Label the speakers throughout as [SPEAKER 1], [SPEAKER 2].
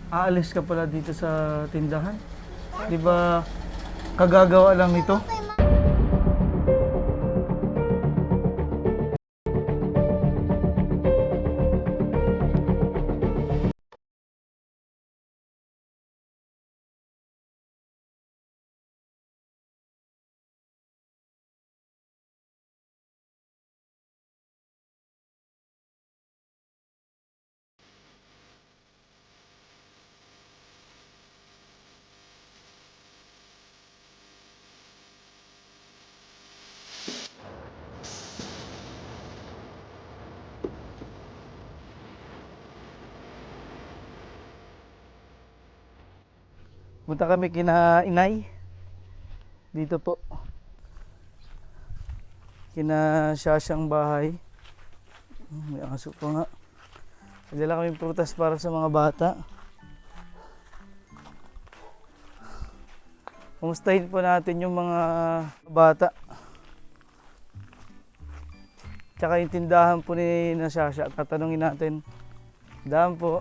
[SPEAKER 1] aalis ka pala dito sa tindahan. Di ba kagagawa lang nito? Punta kami kina inay. Dito po. Kina Shasyang bahay. May aso pa nga. Dala kami prutas para sa mga bata. Kumustahin po natin yung mga bata. Tsaka yung tindahan po ni Shasha. Tatanungin natin. Tindahan po.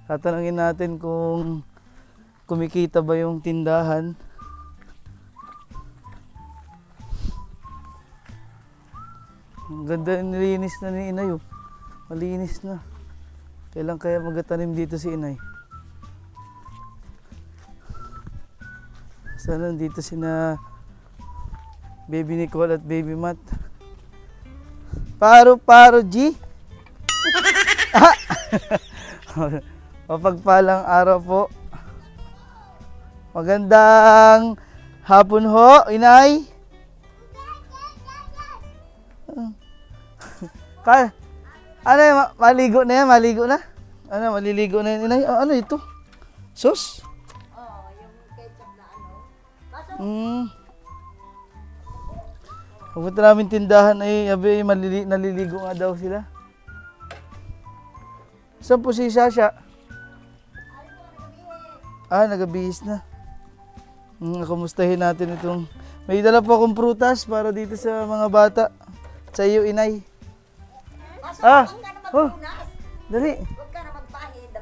[SPEAKER 1] Tatanungin natin kung kumikita ba yung tindahan. Ang ganda, nilinis na ni inay oh. Malinis na. Kailan kaya magatanim dito si inay? Sana dito sina Baby Nicole at Baby Matt. Paro G. Mapagpalang araw po. Magandang hapon ho, inay. Ano yan, maligo na yan, maligo na? Ano, maliligo na yan, inay? Ano ito? Sus?
[SPEAKER 2] Oo, yung ketchup na ano.
[SPEAKER 1] Pupunta namin tindahan ay naliligo nga daw sila. Saan po si Shasha? Nagabihis na. Kumustahin natin itong... May dala po akong prutas para dito sa mga bata. Sa iyo, inay.
[SPEAKER 2] Huwag ka na magpunas.
[SPEAKER 1] Dali.
[SPEAKER 2] Huwag ka na magpahid.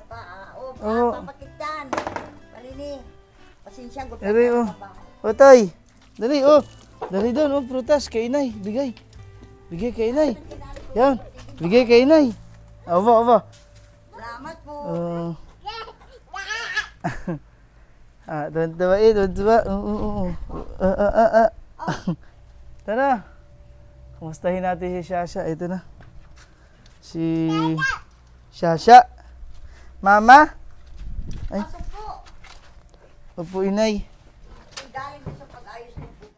[SPEAKER 1] Oo.
[SPEAKER 2] Papakityan. Malini. Pasensya, gusto
[SPEAKER 1] Dali,
[SPEAKER 2] ka
[SPEAKER 1] oh.
[SPEAKER 2] na mabaho.
[SPEAKER 1] O, tay. Dali, oh. Dali doon, oh. Prutas kay inay. Bigay. Bigay kay inay. Yan. Bigay kay inay. Aba.
[SPEAKER 2] Salamat po.
[SPEAKER 1] Tuwan-tuwa. Tara. Kumustahin natin si Shasha. Ito na. Si Shasha. Mama. Ay.
[SPEAKER 2] Pasok po.
[SPEAKER 1] Opo, inay.
[SPEAKER 2] Galing din sa pag-ayos ng po.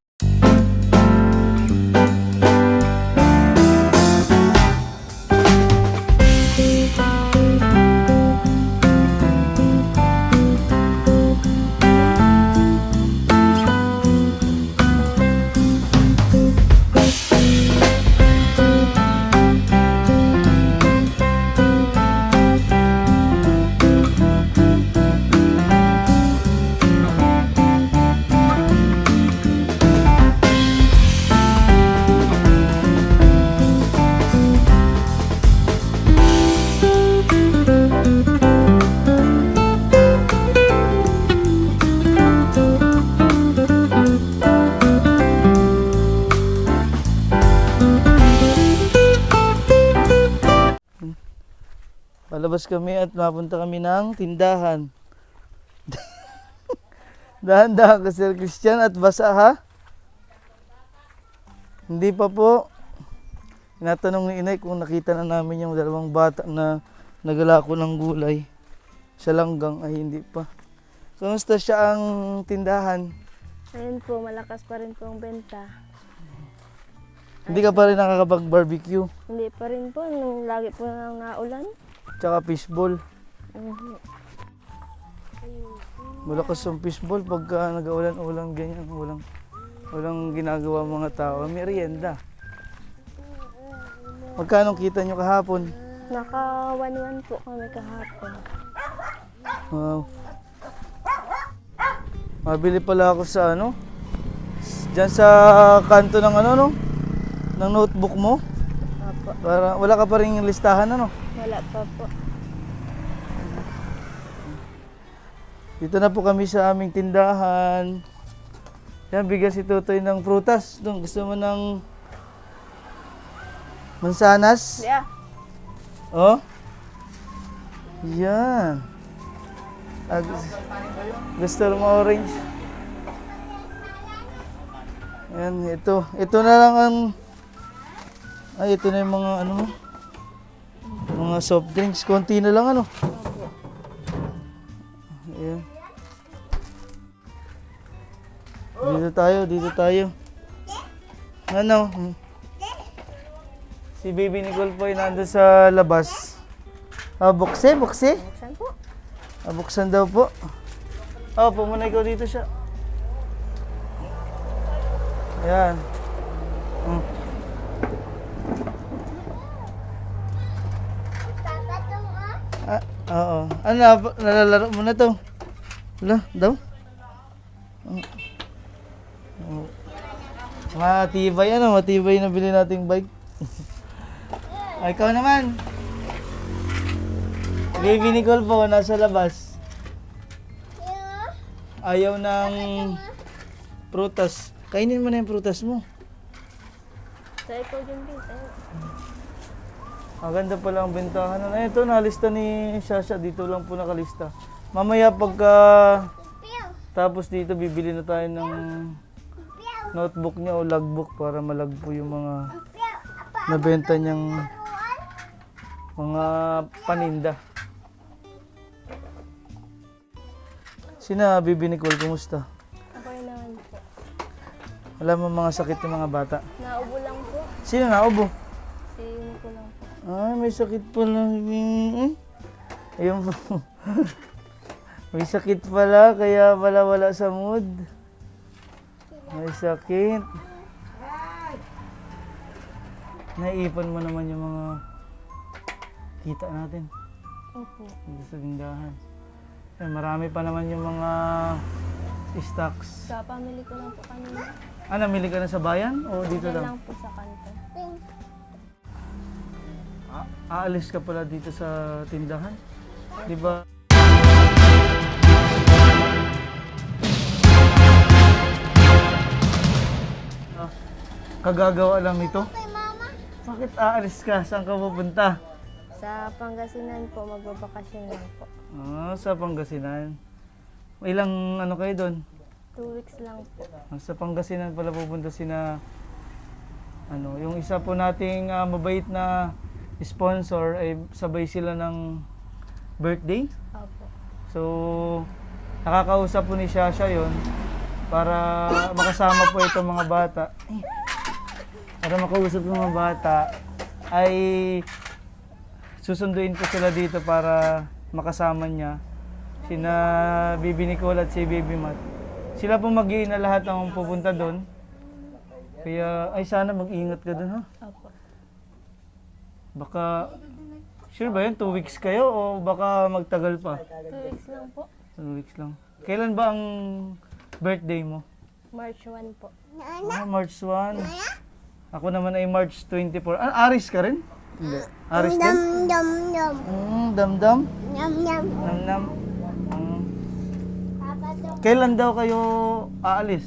[SPEAKER 1] Palabas kami at mapunta kami ng tindahan. Dahan-dahan ka, Sir Christian, at basa ha? Hindi pa po. Tinatanong ni inay kung nakita na namin yung dalawang bata na nagalako ng gulay sa langgang. Ay, hindi pa. Kamusta siya ang tindahan?
[SPEAKER 3] Ayun po, malakas pa rin po ang benta.
[SPEAKER 1] Hindi ka pa rin nakakapag-barbecue.
[SPEAKER 3] Hindi pa rin po, nung lagi po nang naulan.
[SPEAKER 1] Tsaka fishball.
[SPEAKER 3] Mhm.
[SPEAKER 1] Malakas ang fishball pagka nag-ulan-ulan ganyan. Walang ginagawa mga tao. Merienda. Magkano kita nyo kahapon?
[SPEAKER 3] Naka 1-1 po kami kahapon.
[SPEAKER 1] Wow. Mabili pala ako sa ano? Diyan sa kanto ng ano no? Ng notebook mo?
[SPEAKER 3] Apo.
[SPEAKER 1] Para wala ka pa ring listahan ano?
[SPEAKER 3] Wala pa po.
[SPEAKER 1] Dito na po kami sa aming tindahan. Yan, bigyan si Tutoy ng prutas. Doon, gusto mo ng mansanas?
[SPEAKER 3] Yeah.
[SPEAKER 1] Oh? Yan. Gusto mo orange? Yan, ito. Ito na lang ang... Ay, ito na yung mga ano mo. Mga soft drinks. Konti na lang ano. Ayan. Dito tayo. Ano? Si Baby Nicole po ay nandun sa labas. Ah, bukse?
[SPEAKER 3] Buksan po.
[SPEAKER 1] Ah, buksan daw po. Oh, pumunay ko dito siya. Ayan. Mm. Ah, oo. Ano, nalalaro mo na to? Wala, daw? Oh. Matibay na bili nating bike. Ay, ikaw naman. Baby Nicole po, nasa labas. Ayaw ng prutas. Kainin mo na yung prutas mo.
[SPEAKER 3] Sa ikaw din din.
[SPEAKER 1] Ang ganda pala ang bentahan. Ito, nalista ni Shasha. Dito lang po nakalista. Mamaya pagka tapos dito, bibili na tayo ng notebook niya o logbook para malagpo yung mga nabenta niyang mga paninda. Sina Bibi Nicole, kumusta?
[SPEAKER 3] Okay naman po.
[SPEAKER 1] Wala mo mga sakit yung mga bata?
[SPEAKER 3] Naubo lang po.
[SPEAKER 1] Sino naubo?
[SPEAKER 3] Si ko lang po.
[SPEAKER 1] Ay, may sakit pala. Ayun po. May sakit pala, kaya pala wala sa mood. May sakit. Naiipon mo naman yung mga kita natin
[SPEAKER 3] Opo.
[SPEAKER 1] dito sa tindahan. Eh, marami pa naman yung mga stocks.
[SPEAKER 3] Sa family ko lang po kanina.
[SPEAKER 1] Ah, namili ka na sa bayan o dito
[SPEAKER 3] Diyan
[SPEAKER 1] lang?
[SPEAKER 3] lang po sa kanto.
[SPEAKER 1] Aalis ka pala dito sa tindahan? Di ba? Ah, kagagawa lang nito? Bakit aalis ka? Saan ka pupunta?
[SPEAKER 3] Sa Pangasinan po, magbabakasyon lang po.
[SPEAKER 1] Ah, sa Pangasinan. Ilang ano kayo doon?
[SPEAKER 3] 2 weeks lang po.
[SPEAKER 1] Sa Pangasinan pala pupunta sina yung isa po nating mabait na sponsor ay sabay sila ng birthday.
[SPEAKER 3] Opo.
[SPEAKER 1] So nakakausap po ni Shasha yon para makasama po itong mga bata. Para makausap yung mga bata ay susunduin ko sila dito para makasama niya sina Bibi Nicole at si Baby Matt. Sila po mag-iina lahat ang pupunta doon. Kaya, ay sana mag-ingat ka doon ha.
[SPEAKER 3] Opo.
[SPEAKER 1] Baka, sure ba yun? 2 weeks kayo o baka magtagal pa?
[SPEAKER 3] 2 weeks lang po.
[SPEAKER 1] 2 weeks lang. Kailan ba ang birthday mo?
[SPEAKER 3] March 1 po.
[SPEAKER 1] Ah, March 1. Ako naman ay March 24. Ah, Aris ka rin? Hindi. Aris din? Dam-dam? Nam-nam. Kailan daw kayo aalis?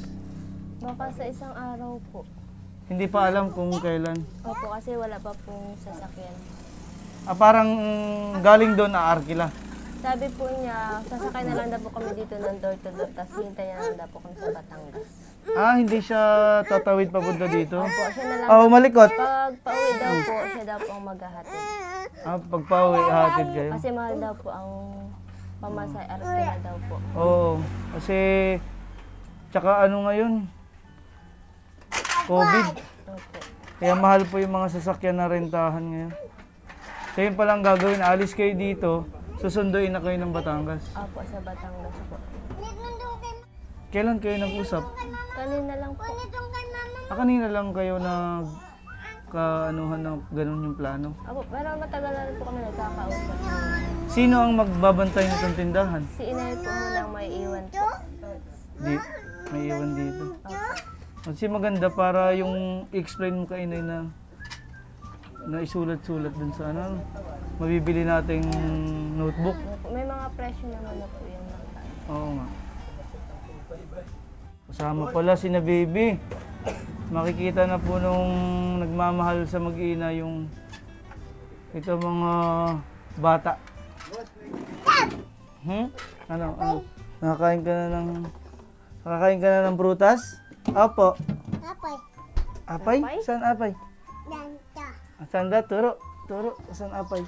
[SPEAKER 3] Baka sa isang araw po.
[SPEAKER 1] Hindi pa alam kung kailan.
[SPEAKER 3] Opo, kasi wala pa pong sasakyan.
[SPEAKER 1] Ah, parang galing doon Arkila.
[SPEAKER 3] Sabi po niya, sasakay na lang daw po kami dito ng door to door, tapos hintay na lang daw po kami sa Batangas.
[SPEAKER 1] Ah, hindi siya tatawid papunta dito?
[SPEAKER 3] Opo, siya na lang.
[SPEAKER 1] Ah, malikot.
[SPEAKER 3] Pag pauwi daw po, siya daw po ang maghahatid.
[SPEAKER 1] Ah, pagpauwi, hatid kayo.
[SPEAKER 3] Kasi mahal daw po ang pamasay Arkila daw po.
[SPEAKER 1] Oo, kasi tsaka ano ngayon? COVID.
[SPEAKER 3] Opo.
[SPEAKER 1] Kaya mahal po yung mga sasakyan na rentahan ngayon. So yun palang gagawin, alis kayo dito, susunduin na kayo ng Batangas.
[SPEAKER 3] Opo, sa Batangas po.
[SPEAKER 1] Kailan kayo nag-usap?
[SPEAKER 3] Kanina lang po.
[SPEAKER 1] Ah, kanina lang kayo kaanuhan na ganun yung plano.
[SPEAKER 3] Opo, pero matagal na rin po kami nagkakausap.
[SPEAKER 1] Sino ang magbabantay nitong tindahan?
[SPEAKER 3] Si inay po muna ang may iwan po.
[SPEAKER 1] Di, may iwan dito.
[SPEAKER 3] Opo.
[SPEAKER 1] Kasi maganda para yung explain mo kay inay na isulat-sulat dun sa mabibili nating notebook.
[SPEAKER 3] May mga presyo naman na po yung mga.
[SPEAKER 1] Oo nga. Kasama pala si na baby. Makikita na po nung nagmamahal sa mag-ina yung ito mga bata. Ano? Nakakain ka na ng prutas? Opo.
[SPEAKER 4] Apay.
[SPEAKER 1] Apay?
[SPEAKER 3] Apay?
[SPEAKER 1] Saan apay?
[SPEAKER 4] Danta.
[SPEAKER 1] Saan da? Turo. Saan apay?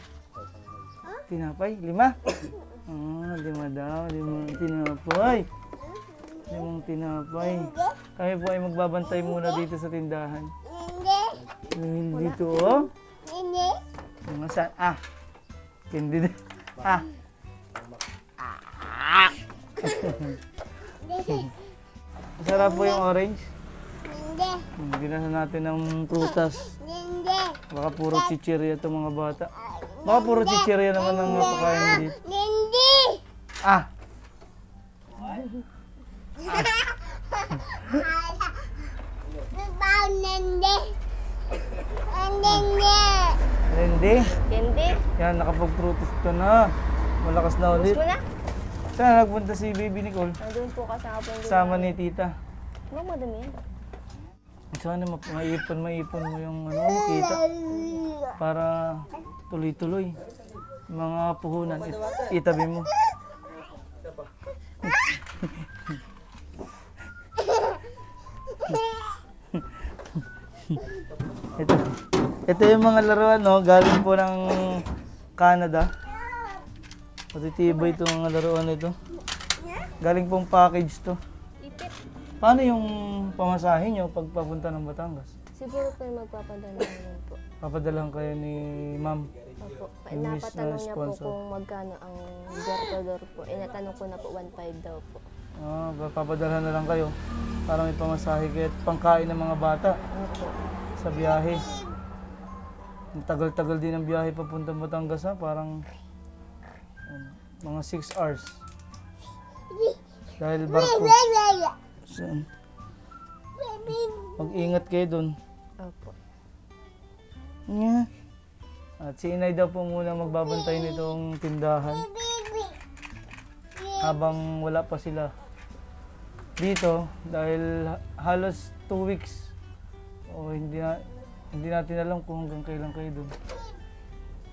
[SPEAKER 1] Tinapay? 5? Oh, 5 daw. 5 tinapay. 5 tinapay. Kami po ay magbabantay muna dito sa tindahan.
[SPEAKER 4] Hindi.
[SPEAKER 1] Dito oh.
[SPEAKER 4] Hindi.
[SPEAKER 1] Mga saan? Hindi din. Masarap po yung orange.
[SPEAKER 4] Hindi.
[SPEAKER 1] Ginasa natin ng prutas.
[SPEAKER 4] Hindi.
[SPEAKER 1] Baka puro chichirya itong mga bata. Baka puro chichirya naman ang napakain mo dito.
[SPEAKER 4] Hindi.
[SPEAKER 1] Ah!
[SPEAKER 4] Hindi. Hindi.
[SPEAKER 1] Hindi.
[SPEAKER 3] Candy,
[SPEAKER 1] Yan, nakapag-prutas ito na. Malakas na ulit.
[SPEAKER 3] gusto mo na?
[SPEAKER 1] Saan nagpunta si Baby Nicole?
[SPEAKER 3] Nandun po kasama po yung
[SPEAKER 1] Kasama ni tita.
[SPEAKER 3] Huwag madami yan.
[SPEAKER 1] Sana maipon mo yung kita. Para tuloy-tuloy. Mga puhunan, itabi mo. Ito yung mga laruan, no? Galing po ng Canada. Matitibay itong mga laruan ito. Galing pong package to.
[SPEAKER 3] Ipit.
[SPEAKER 1] Paano yung pamasahe nyo pag papunta ng Batangas?
[SPEAKER 3] Siguro po yung magpapadala naman po.
[SPEAKER 1] Papadalahan kayo ni ma'am.
[SPEAKER 3] Opo.
[SPEAKER 1] Yung miss na
[SPEAKER 3] Napatanong niya po
[SPEAKER 1] sponsor.
[SPEAKER 3] kung magkano ang door-to-door po. Natanong ko na po 1.5 daw po.
[SPEAKER 1] Papadalahan na lang kayo para may pamasahe kayo at pangkain ng mga bata
[SPEAKER 3] Opo.
[SPEAKER 1] sa biyahe. Ang tagal-tagal din ang biyahe papuntang Batangas ha, parang mga 6 hours. Dahil barko. Saan? Mag-ingat kayo dun.
[SPEAKER 3] Opo.
[SPEAKER 1] Yeah. At si Inay daw po muna magbabantay nitong tindahan habang wala pa sila dito dahil halos 2 weeks o hindi natin alam kung hanggang kailan kayo doon.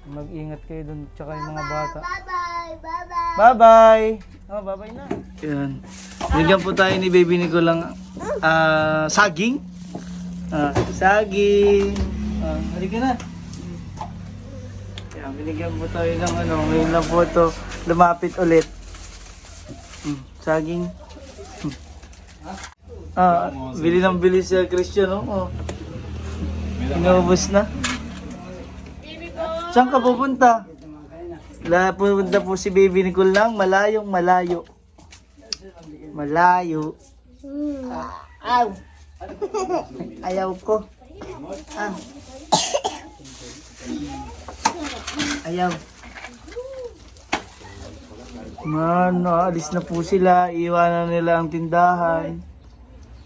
[SPEAKER 1] Mag-ingat kayo doon tsaka yung mga bata.
[SPEAKER 4] Bye-bye. Bye-bye.
[SPEAKER 1] Bye-bye! Bye-bye na. Yan. Bigyan po tayo ni Baby Nicole lang saging. Saging. Halika na. Yan, binigyan po tayo ng ngayon lang po ito lumapit ulit. Saging. Bili ng bili si Christian, oh. Inaubos na. Saan ka pupunta? Pupunta po si Baby Nicole lang, malayong malayo. Malayo. Aw! Ayaw ko. Ayaw. Alis na po sila. Iwanan nila ang tindahan.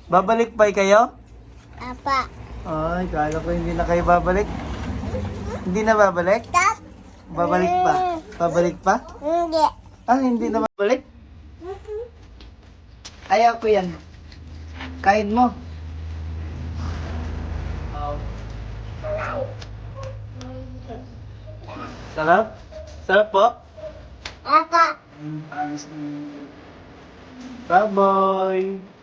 [SPEAKER 1] Babalik pa kayo?
[SPEAKER 4] Apa.
[SPEAKER 1] Ay, kala ko hindi na kayo babalik. Hindi na babalik?
[SPEAKER 4] Tak.
[SPEAKER 1] Babalik pa? Babalik pa?
[SPEAKER 4] Hindi.
[SPEAKER 1] Hindi na babalik? Ayaw ko yan. Kain mo. Sarap? Sarap po?
[SPEAKER 4] Apa.
[SPEAKER 1] Bye-bye.